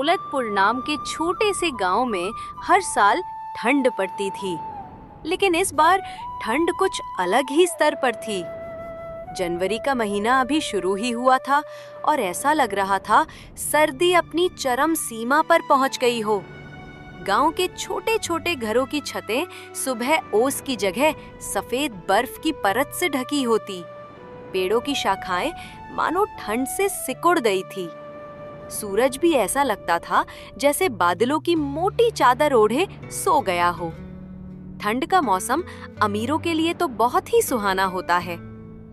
दौलतपुर नाम के छोटे से गांव में हर साल ठंड पड़ती थी, लेकिन इस बार ठंड कुछ अलग ही स्तर पर थी। जनवरी का महीना अभी शुरू ही हुआ था और ऐसा लग रहा था सर्दी अपनी चरम सीमा पर पहुंच गई हो। गांव के छोटे छोटे घरों की छतें सुबह ओस की जगह सफेद बर्फ की परत से ढकी होती। पेड़ों की शाखाएं मानो ठंड से सिकुड़ गई थी। सूरज भी ऐसा लगता था जैसे बादलों की मोटी चादर ओढ़े सो गया हो। ठंड का मौसम अमीरों के लिए तो बहुत ही सुहाना होता है,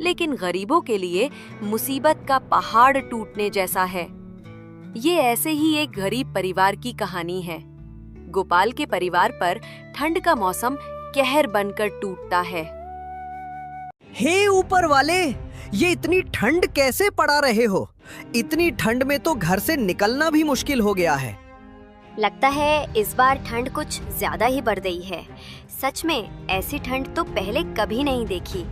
लेकिन गरीबों के लिए मुसीबत का पहाड़ टूटने जैसा है। ये ऐसे ही एक गरीब परिवार की कहानी है। गोपाल के परिवार पर ठंड का मौसम कहर बनकर टूटता है। हे ऊपर वाले, ये इतनी ठंड कैसे पड़ा रहे हो? इतनी ठंड में तो घर से निकलना भी मुश्किल हो गया है। लगता है इस बार ठंड कुछ ज्यादा ही बढ़ गई है। सच में ऐसी ठंड तो पहले कभी नहीं देखी।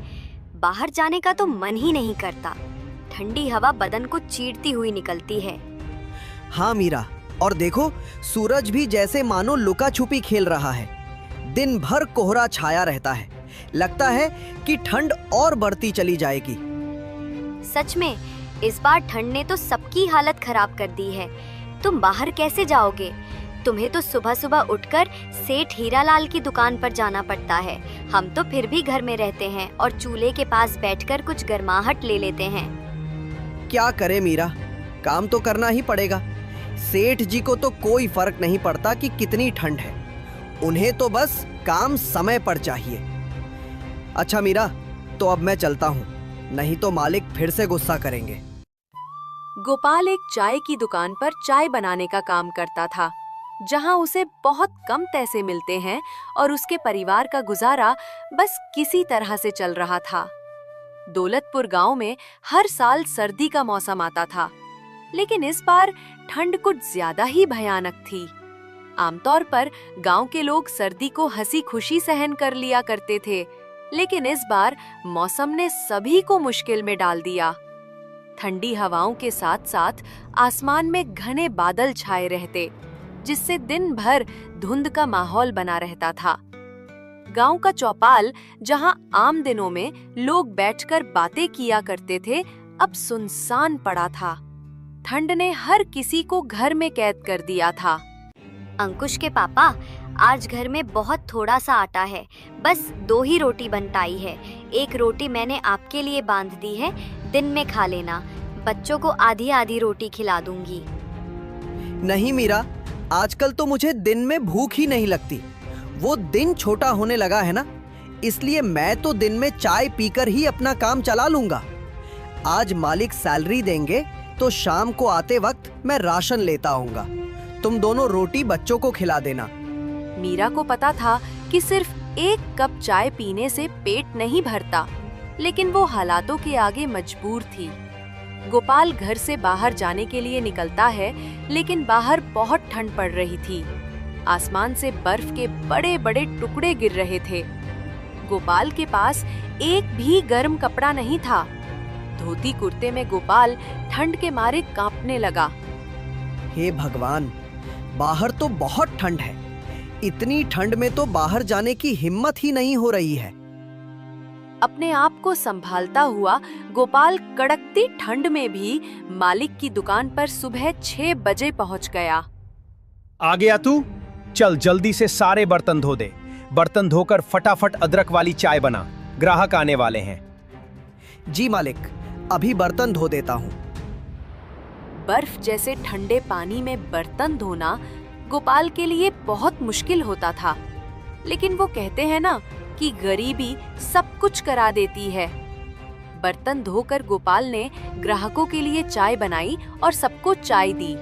बाहर जाने का तो मन ही नहीं करता। ठंडी हवा बदन को चीरती हुई निकलती है। हाँ मीरा, और देखो सूरज भी जैसे मानो लुका छुपी खेल रहा है। दिन भर कोहरा छाया रहता है। लगता है कि ठंड और बढ़ती चली जाएगी। सच में इस बार ठंड ने तो सबकी हालत खराब कर दी है। तुम बाहर कैसे जाओगे? तुम्हें तो सुबह सुबह उठकर सेठ हीरालाल की दुकान पर जाना पड़ता है। हम तो फिर भी घर में रहते हैं और चूल्हे के पास बैठकर कुछ गर्माहट ले लेते हैं। क्या करे मीरा, काम तो करना ही पड़ेगा। सेठ जी को तो कोई फर्क नहीं पड़ता कि कितनी ठंड है। उन्हें तो बस काम समय पर चाहिए। अच्छा मीरा, तो अब मैं चलता हूँ, नहीं तो मालिक फिर से गुस्सा करेंगे। गोपाल एक चाय की दुकान पर चाय बनाने का काम करता था, जहां उसे बहुत कम पैसे मिलते हैं और उसके परिवार का गुजारा बस किसी तरह से चल रहा था। दौलतपुर गांव में हर साल सर्दी का मौसम आता था, लेकिन इस बार ठंड कुछ ज्यादा ही भयानक थी। आमतौर पर गांव के लोग सर्दी को हंसी खुशी सहन कर लिया करते थे, लेकिन इस बार मौसम ने सभी को मुश्किल में डाल दिया। ठंडी हवाओं के साथ साथ आसमान में घने बादल छाए रहते, जिससे दिन भर धुंध का माहौल बना रहता था। गांव का चौपाल, जहां आम दिनों में लोग बैठकर बातें किया करते थे, अब सुनसान पड़ा था। ठंड ने हर किसी को घर में कैद कर दिया था। अंकुश के पापा, आज घर में बहुत थोड़ा सा आटा है। बस 2 ही रोटी बन पाई है। एक रोटी मैंने आपके लिए बांध दी है, दिन में खा लेना। बच्चों को आधी आधी रोटी खिला दूंगी। नहीं मीरा, आजकल तो मुझे दिन में भूख ही नहीं लगती। वो दिन छोटा होने लगा है ना, इसलिए मैं तो दिन में चाय पीकर ही अपना काम चला लूंगा। आज मालिक सैलरी देंगे तो शाम को आते वक्त मैं राशन लेता आऊंगा। तुम दोनों रोटी बच्चों को खिला देना। मीरा को पता था कि सिर्फ एक कप चाय पीने से पेट नहीं भरता, लेकिन वो हालातों के आगे मजबूर थी। गोपाल घर से बाहर जाने के लिए निकलता है, लेकिन बाहर बहुत ठंड पड़ रही थी। आसमान से बर्फ के बड़े बड़े टुकड़े गिर रहे थे। गोपाल के पास एक भी गर्म कपड़ा नहीं था। धोती कुर्ते में गोपाल ठंड के मारे कांपने लगा। हे भगवान, बाहर तो बहुत ठंड है। इतनी ठंड में तो बाहर जाने की हिम्मत ही नहीं हो रही है। अपने आप को संभालता हुआ गोपाल कड़कती ठंड में भी मालिक की दुकान पर सुबह 6 बजे पहुंच गया। आ गया तू? चल जल्दी से सारे बर्तन धो दे। बर्तन धोकर फटाफट अदरक वाली चाय बना, ग्राहक आने वाले हैं। जी मालिक, अभी बर्तन धो देता हूँ। बर्फ जैसे ठंडे पानी में बर्तन धोना गोपाल के लिए बहुत मुश्किल होता था, लेकिन वो कहते हैं ना कि गरीबी सब कुछ करा देती है। बर्तन धोकर गोपाल ने ग्राहकों के लिए चाय बनाई और सबको चाय दी।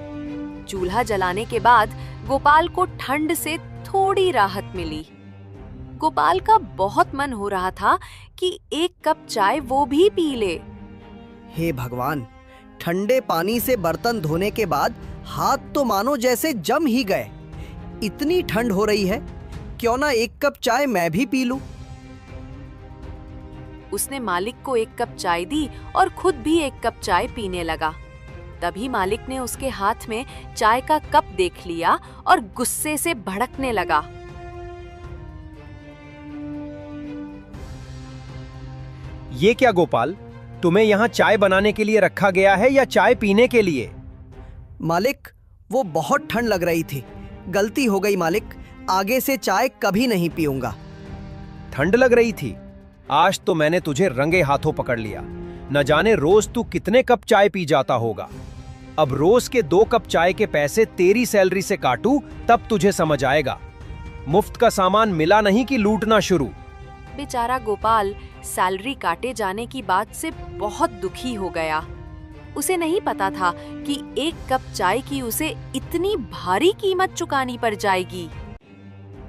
चूल्हा जलाने के बाद गोपाल को ठंड से थोड़ी राहत मिली। गोपाल का बहुत मन हो रहा था कि एक कप चाय वो भी पी ले। हे भगवान, ठंडे पानी से बर्तन धोने के बाद हाथ तो मानो जैसे जम ही गए। इतनी ठंड हो रही है, क्यों ना एक कप चाय मैं भी पी लूं। उसने मालिक को एक कप चाय दी और खुद भी एक कप चाय पीने लगा। तभी मालिक ने उसके हाथ में चाय का कप देख लिया और गुस्से से भड़कने लगा। ये क्या गोपाल, तुम्हें यहाँ चाय बनाने के लिए रखा गया है या चाय पीने के लिए? मालिक, वो बहुत ठंड लग रही थी, गलती हो गई मालिक, आगे से चाय कभी नहीं पीऊंगा। ठंड लग रही थी? आज तो मैंने तुझे रंगे हाथों पकड़ लिया। न जाने रोज तू कितने कप चाय पी जाता होगा। अब रोज के 2 कप चाय के पैसे तेरी सैलरी से काटूं तब तुझे समझ आएगा। मुफ्त का सामान मिला नहीं कि लूटना शुरू। बेचारा गोपाल सैलरी काटे जाने की बात से बहुत दुखी हो गया। उसे नहीं पता था कि 1 कप चाय की उसे इतनी भारी कीमत चुकानी पड़ जाएगी।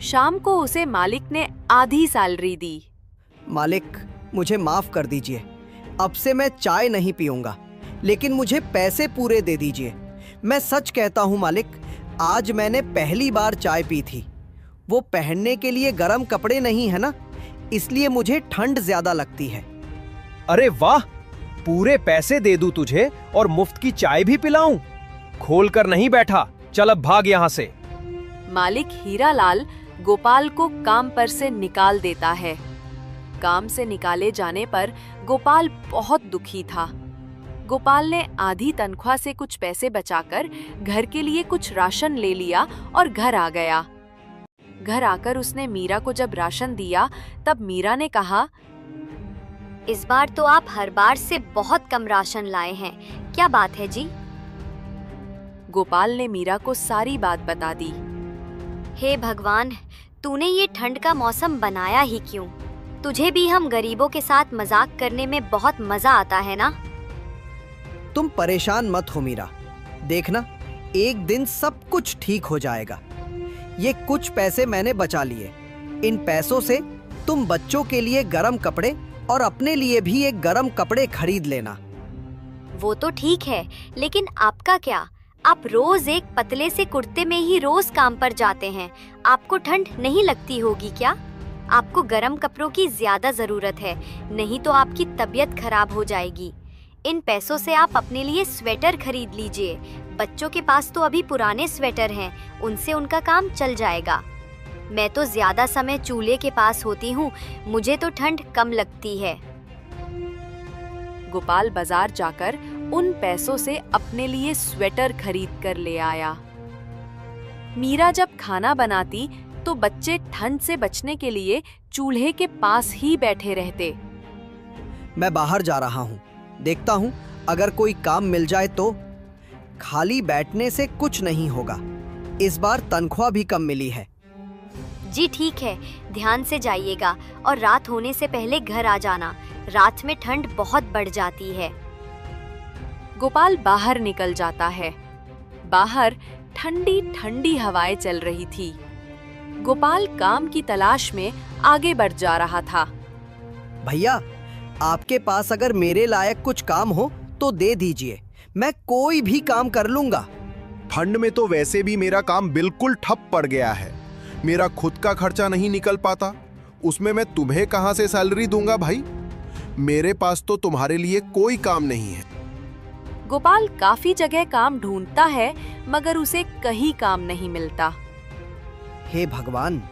शाम को उसे मालिक ने आधी सैलरी दी। मालिक, मुझे माफ कर दीजिए, अब से मैं चाय नहीं पीऊंगा, लेकिन मुझे पैसे पूरे दे दीजिए। मैं सच कहता हूँ मालिक, आज मैंने पहली बार चाय पी थी। वो पहनने के लिए गर्म कपड़े नहीं है ना, इसलिए मुझे ठंड ज्यादा लगती है। अरे वाह, पूरे पैसे दे दूं तुझे और मुफ्त की चाय भी पिलाऊं? खोल कर नहीं बैठा, चल अब भाग यहाँ से। मालिक हीरालाल गोपाल को काम पर से निकाल देता है। काम से निकाले जाने पर गोपाल बहुत दुखी था। गोपाल ने आधी तनख्वाह से कुछ पैसे बचाकर घर के लिए कुछ राशन ले लिया और घर आ गया। घर आकर उसने मीरा को जब राशन दिया तब मीरा ने कहा, इस बार तो आप हर बार से बहुत कम राशन लाए हैं, क्या बात है जी? गोपाल ने मीरा को सारी बात बता दी। हे भगवान, तूने ये ठंड का मौसम बनाया ही क्यों? तुझे भी हम गरीबों के साथ मजाक करने में बहुत मजा आता है ना? तुम परेशान मत हो मीरा, देखना एक दिन सब कुछ ठीक हो जाएगा। ये कुछ पैसे मैंने बचा लिए, इन पैसों से तुम बच्चों के लिए गर्म कपड़े और अपने लिए भी एक गर्म कपड़े खरीद लेना। वो तो ठीक है, लेकिन आपका क्या? आप रोज एक पतले से कुर्ते में ही रोज काम पर जाते हैं, आपको ठंड नहीं लगती होगी क्या? आपको गर्म कपड़ों की ज्यादा जरूरत है, नहीं तो आपकी तबीयत खराब हो जाएगी। इन पैसों से आप अपने लिए स्वेटर खरीद लीजिए। बच्चों के पास तो अभी पुराने स्वेटर हैं, उनसे उनका काम चल जाएगा। मैं तो ज्यादा समय चूल्हे के पास होती हूँ, मुझे तो ठंड कम लगती है। गोपाल बाजार जाकर उन पैसों से अपने लिए स्वेटर खरीद कर ले आया। मीरा जब खाना बनाती तो बच्चे ठंड से बचने के लिए चूल्हे के पास ही बैठे रहते। मैं बाहर जा रहा हूँ, देखता हूँ अगर कोई काम मिल जाए तो। खाली बैठने से कुछ नहीं होगा, इस बार तनख्वाह भी कम मिली है। जी ठीक है, ध्यान से जाइएगा और रात होने से पहले घर आ जाना, रात में ठंड बहुत बढ़ जाती है। गोपाल बाहर निकल जाता है। बाहर ठंडी ठंडी हवाएं चल रही थी। गोपाल काम की तलाश में आगे बढ़ जा रहा था। भैया, आपके पास अगर मेरे लायक कुछ काम हो तो दे दीजिए, मैं कोई भी काम कर लूंगा। ठंड में तो वैसे भी मेरा काम बिल्कुल ठप पड़ गया है, मेरा खुद का खर्चा नहीं निकल पाता, उसमें मैं तुम्हें कहां से सैलरी दूंगा भाई? मेरे पास तो तुम्हारे लिए कोई काम नहीं है। गोपाल काफी जगह काम ढूंढता है मगर उसे कहीं काम नहीं मिलता। हे भगवान,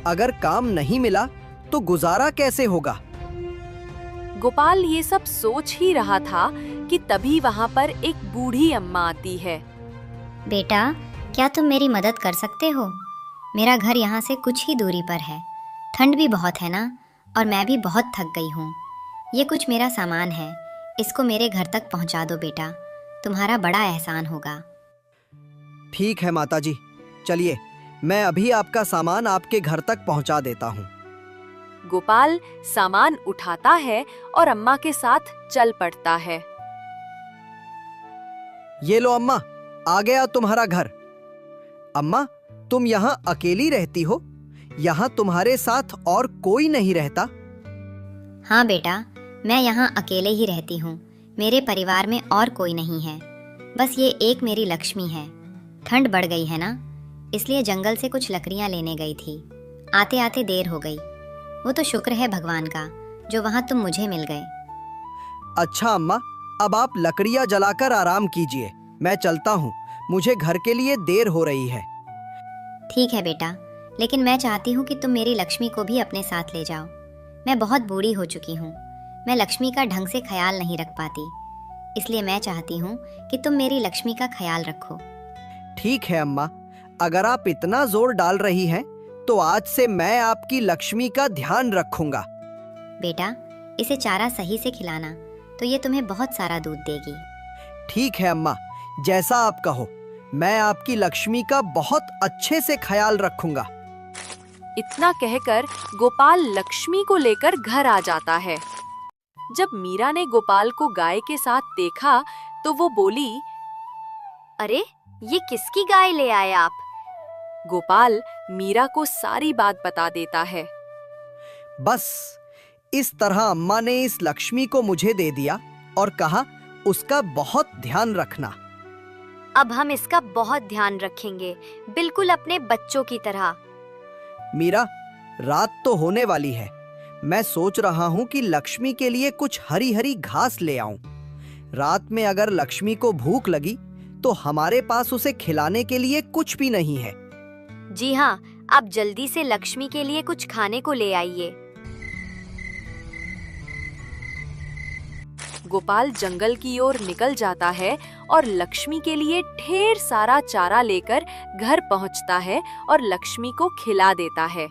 अगर काम नहीं मिला तो गुजारा कैसे होगा? गोपाल ये सब सोच ही रहा था कि तभी वहाँ पर एक बूढ़ी अम्मा आती है। बेटा, क्या तुम मेरी मदद कर सकते हो? मेरा घर यहाँ से कुछ ही दूरी पर है, ठंड भी बहुत है ना, और मैं भी बहुत थक गई हूँ। ये कुछ मेरा सामान है, इसको मेरे घर तक पहुँचा दो बेटा, तुम्हारा बड़ा एहसान होगा। ठीक है माताजी, चलिए मैं अभी आपका सामान आपके घर तक पहुँचा देता हूँ। गोपाल सामान उठाता है और अम्मा के साथ चल पड़ता है। ये लो अम्मा, आ गया तुम्हारा घर। अम्मा, तुम यहाँ अकेली रहती हो? यहाँ तुम्हारे साथ और कोई नहीं रहता? हाँ बेटा, मैं यहाँ अकेले ही रहती हूँ, मेरे परिवार में और कोई नहीं है, बस ये एक मेरी लक्ष्मी है। ठंड बढ़ गई है ना, इसलिए जंगल से कुछ लकड़ियाँ लेने गई थी, आते आते देर हो गई। वो तो शुक्र है भगवान का जो वहाँ तुम मुझे मिल गए। अच्छा अम्मा, अब आप लकड़ियाँ जलाकर आराम कीजिए, मैं चलता हूँ, मुझे घर के लिए देर हो रही है। ठीक है बेटा, लेकिन मैं चाहती हूँ कि तुम मेरी लक्ष्मी को भी अपने साथ ले जाओ। मैं बहुत बूढ़ी हो चुकी हूँ, मैं लक्ष्मी का ढंग से ख्याल नहीं रख पाती, इसलिए मैं चाहती हूँ कि तुम मेरी लक्ष्मी का ख्याल रखो। ठीक है अम्मा, अगर आप इतना जोर डाल रही हैं तो आज से मैं आपकी लक्ष्मी का ध्यान रखूंगा। बेटा, इसे चारा सही से खिलाना तो ये तुम्हें बहुत सारा दूध देगी। ठीक है अम्मा, जैसा आप कहो, मैं आपकी लक्ष्मी का बहुत अच्छे से ख्याल रखूंगा। इतना कहकर गोपाल लक्ष्मी को लेकर घर आ जाता है। जब मीरा ने गोपाल को गाय के साथ देखा तो वो बोली, अरे ये किसकी गाय ले आए आप? गोपाल मीरा को सारी बात बता देता है। बस इस तरह अम्मा ने इस लक्ष्मी को मुझे दे दिया और कहा उसका बहुत ध्यान रखना। अब हम इसका बहुत ध्यान रखेंगे, बिल्कुल अपने बच्चों की तरह। मीरा, रात तो होने वाली है, मैं सोच रहा हूँ कि लक्ष्मी के लिए कुछ हरी हरी घास ले आऊं। रात में अगर लक्ष्मी को भूख लगी तो हमारे पास उसे खिलाने के लिए कुछ भी नहीं है। जी हाँ, आप जल्दी से लक्ष्मी के लिए कुछ खाने को ले आइए। गोपाल जंगल की ओर निकल जाता है और लक्ष्मी के लिए ढेर सारा चारा लेकर घर पहुंचता है और लक्ष्मी को खिला देता है।